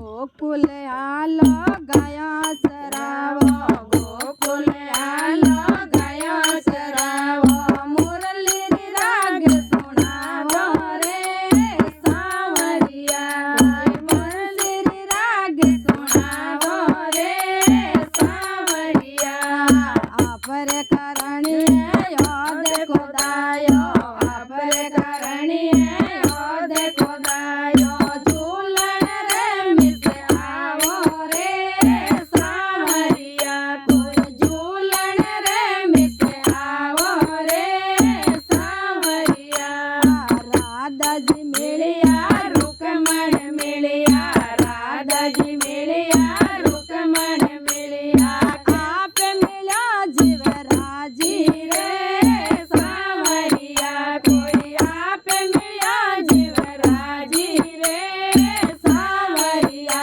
गोकुल आलो गाया चरावो, गोकुल आलो गाया चरावो, मुरली री राग सुनावो रे सांवरिया, मुरली री राग सुनावो रे सांवरिया। आपरे करणी याद खुदायो, आपरे करणी याद खुदायो, झूलन रे मिस आवो रे सांवरिया, कोई झूलन रे मिस आवो रे सांवरिया। राधा जी मिलिया रुक्मण मिलिया, राधा जी मिलिया रुक्मण मिलिया, आप मिला जीवराजी रे सांवरिया, कोई आप मिला जीवराजी रे सांवरिया।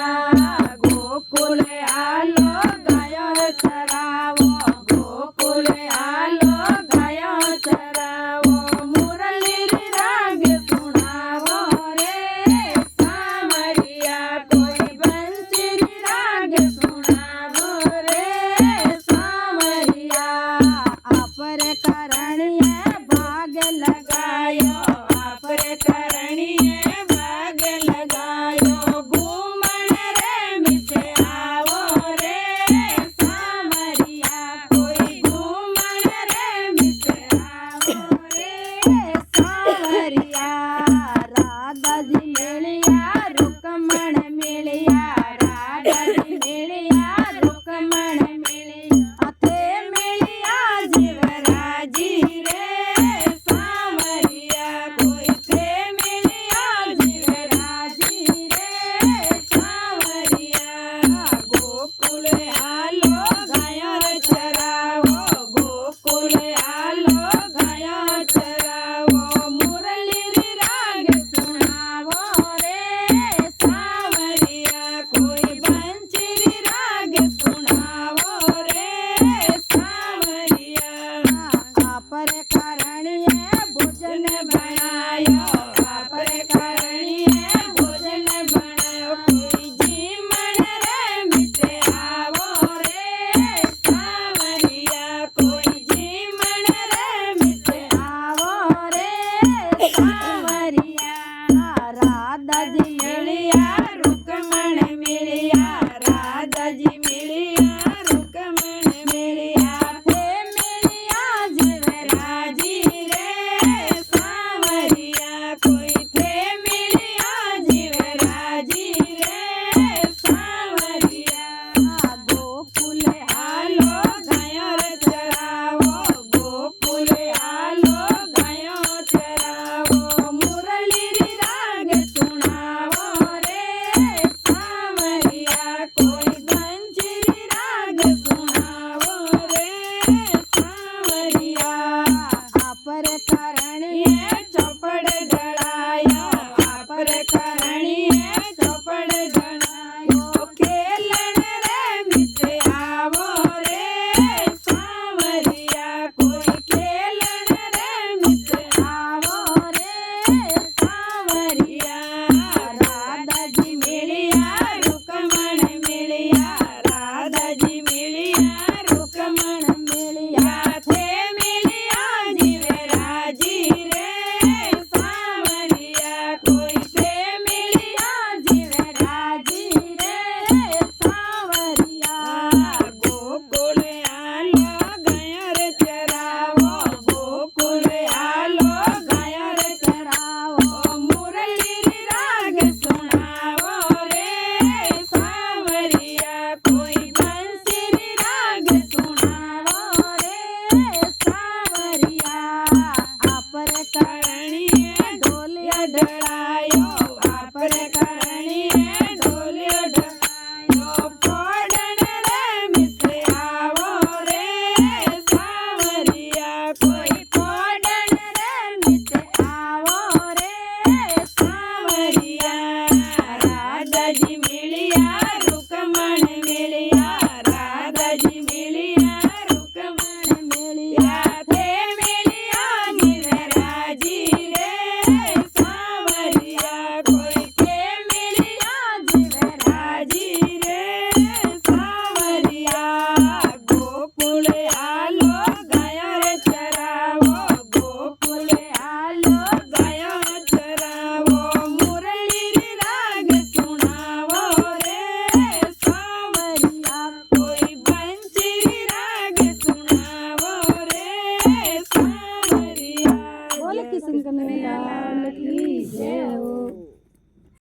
गोकुल आलो गायो चरावो, गोकुल आलो गायो चरावो, मुरली री राग सुनावो रे सांवरिया, कोई बंसी री राग सुनावो रे सांवरिया। आपरे करणिये भाग लगायो, आपरे करणिये भाग लगायो, घूमण रे मिसे आवो रे सांवरिया, कोई घूमण रे मिसे आवो रे सांवरिया। राधा जी मिलिया